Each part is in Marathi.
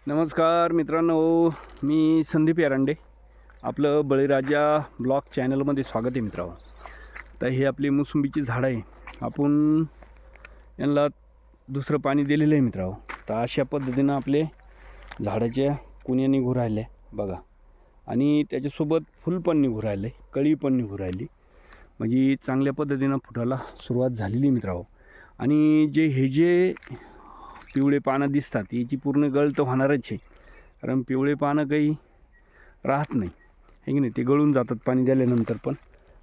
नमस्कार मित्रांनो, मी संदीप एरंडे. आपलं बळीराजा ब्लॉग चॅनलमध्ये स्वागत आहे मित्रांनो. तर हे आपली मोसंबीची झाडं आहे. आपण यांना दुसरं पाणी दिलेलं आहे मित्रांनो. तर अशा पद्धतीनं आपले झाडाच्या कुण्या निघू राहिल्या बघा, आणि त्याच्यासोबत फुल पण निघू राहिले, कळी पण निघू राहिली. म्हणजे चांगल्या पद्धतीनं फुटायला सुरुवात झालेली मित्रांनो. आणि हे पिवळे पानं दिसतात याची पूर्ण गळ तर होणारच आहे, कारण पिवळे पानं काही राहत नाही आहे की नाही, ते गळून जातात पाणी दिल्यानंतर पण.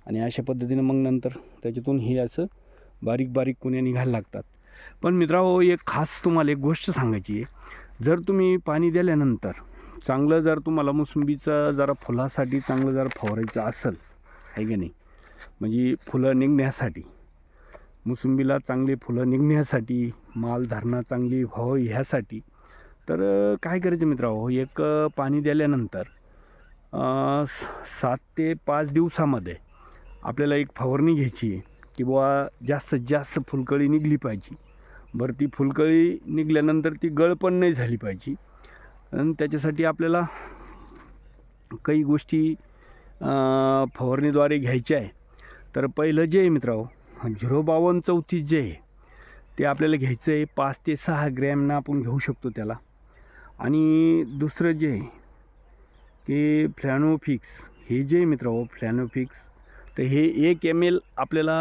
आणि अशा पद्धतीनं मग नंतर त्याच्यातून हे असं बारीक बारीक कुण्या निघायला लागतात. पण मित्रांनो, एक खास तुम्हाला एक गोष्ट सांगायची आहे. जर तुम्ही पाणी दिल्यानंतर चांगलं जर तुम्हाला मोसंबीचं जरा फुलासाठी चांगलं जर फवारायचं असेल आहे की नाही, म्हणजे फुलं निघण्यासाठी, मोसंबीला चांगले फुलं निघण्यासाठी, माल धारणा चांगली व्हावी ह्यासाठी, तर काय करायचं मित्रांनो, एक पाणी दिल्यानंतर 7 ते 5 दिवसामध्ये आपल्याला एक फवारणी घ्यायची आहे की बुवा जास्तीत जास्त फुलकळी निघली पाहिजे. बरं, ती फुलकळी निघल्यानंतर ती गळ पण नाही झाली पाहिजे. आणि त्याच्यासाठी आपल्याला काही गोष्टी फवारणीद्वारे घ्यायच्या आहे. तर पहिलं जे आहे मित्रांनो, 05234 जे आहे ते आपल्याला घ्यायचं आहे. 5 ते 6 ग्रॅमनं आपण घेऊ शकतो त्याला. आणि दुसरं जे आहे ते फ्लॅनोफिक्स, हे जे आहे मित्रांनो फ्लॅनोफिक्स, तर हे 1 ml आपल्याला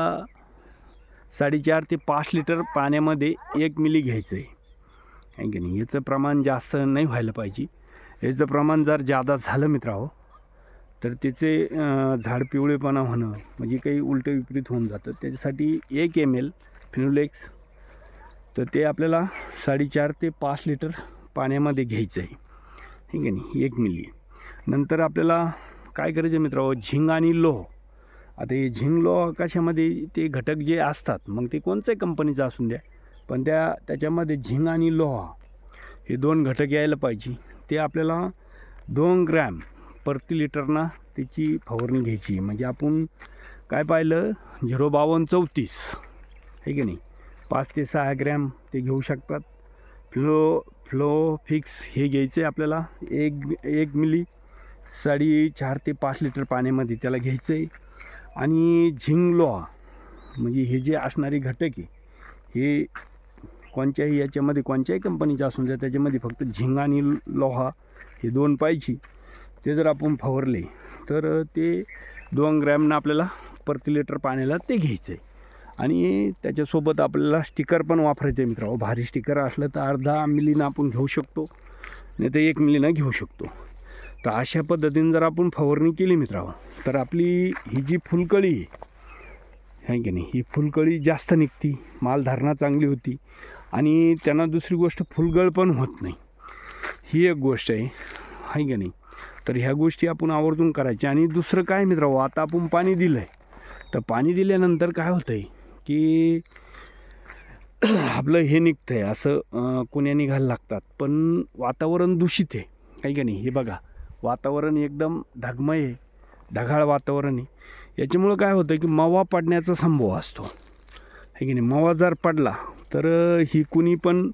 4.5 ते 5 लिटर पाण्यामध्ये 1 मिली घ्यायचं आहे की नाही. याचं प्रमाण जास्त नाही व्हायला पाहिजे. याचं प्रमाण जर जादा झालं मित्रांनो, तर त्याचे झाड पिवळेपणा होणं म्हणजे काही उलटं विपरीत होऊन जातं. त्याच्यासाठी 1 ml फिनोलेक्स, तर ते आपल्याला 4.5 ते 5 लिटर पाण्यामध्ये घ्यायचं आहे ठीक आहे नाही, 1 मिली. नंतर आपल्याला काय करायचं मित्रांनो, झिंक आणि लोह. आता हे झिंक लोह कशामध्ये ते घटक जे असतात, मग ते कोणत्याही कंपनीचं असून द्या, पण त्याच्यामध्ये झिंक आणि लोह हे 2 घटक यायला पाहिजे. ते आपल्याला 2 ग्रॅम प्रति लिटरना त्याची फवारणी घ्यायची. म्हणजे आपण काय पाहिलं, 05234 आहे की नाही, 5 ते 6 ग्रॅम ते घेऊ शकतात. फ्लोफिक्स हे घ्यायचं आहे आपल्याला 1 मिली 4.5 ते 5 लिटर पाण्यामध्ये त्याला घ्यायचं आहे. आणि झिंक लोहा म्हणजे हे जे असणारे घटक आहे, हे कोणत्याही याच्यामध्ये कोणत्याही कंपनीचं असून द्या, त्याच्यामध्ये फक्त झिंक आणि लोहा हे 2 पाहिजे. ते जर आपण फवारले तर ते 2 ग्रॅमनं आपल्याला प्रति लिटर पाण्याला ते घ्यायचं आहे. आणि त्याच्यासोबत आपल्याला स्टिकर पण वापरायचं आहे मित्रांनो. भारी स्टिकर असलं तर अर्धा मिलीनं आपण घेऊ शकतो, नाही तर 1 मिलीनं घेऊ शकतो. तर अशा पद्धतीने जर आपण फवारणी केली मित्रांनो, तर आपली ही जी फुलकळी आहे की नाही, ही फुलकळी जास्त निघती, मालधारणा चांगली होती, आणि त्यांना दुसरी गोष्ट फुलगळ पण होत नाही. ही एक गोष्ट आहे की नाही. तर ह्या गोष्टी आपण आवर्जून करायच्या. आणि दुसरं काय मित्रांनो, आता आपण पाणी दिलं आहे, तर पाणी दिल्यानंतर काय होतं आहे की आपलं हे निघतं आहे असं कुण्या निघायला लागतात. पण वातावरण दूषित आहे की नाही. हे बघा, वातावरण एकदम ढगमय आहे, ढगाळ वातावरण आहे. याच्यामुळं काय होतं की मावा पडण्याचा संभव असतो आहे की नाही. मावा जर पडला तर ही कुणी पण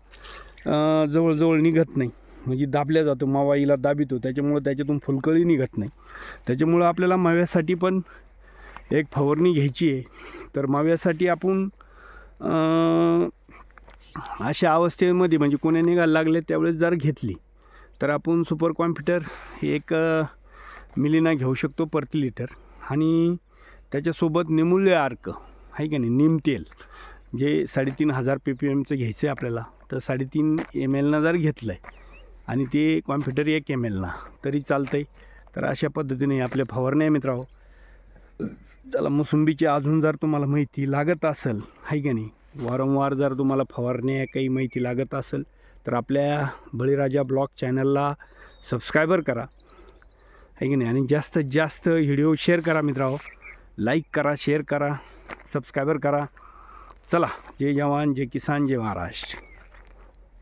जवळजवळ निघत नाही, म्हणजे दाबल्या जातो, मावा हिला दाबितो, त्याच्यामुळं त्याच्यातून फुलकळी निघत नाही. त्याच्यामुळं आपल्याला माव्यासाठी पण एक फवारणी घ्यायची आहे. तर माव्यासाठी आपण अशा अवस्थेमध्ये म्हणजे कोण्या निघायला लागले त्यावेळेस जर घेतली तर आपण सुपर कॉम्प्युटर 1 मिलीना घेऊ शकतो प्रति लिटर. आणि त्याच्यासोबत निमूल्य अर्क आहे की नाही, नीम तेल जे 3,500 ppmचं घ्यायचं आहे आपल्याला. तर 3.5 ml जर घेतलं आहे आणि ते कॉम्प्युटर 1 ml तरी चालतं आहे. तर अशा पद्धतीने आपल्या फवारण्या मित्रांनो. चला, मोसंबीची अजून जर तुम्हाला माहिती लागत असेल आहे की नाही, वारंवार जर तुम्हाला फवारण्या काही माहिती लागत असेल, तर आपल्या बळीराजा ब्लॉग चॅनलला सबस्क्रायबर करा आहे की नाही. आणि जास्तीत जास्त व्हिडिओ शेअर करा मित्रांनो, लाईक करा, शेअर करा, सबस्क्रायबर करा. चला, जय जवान, जय किसान, जय महाराष्ट्र.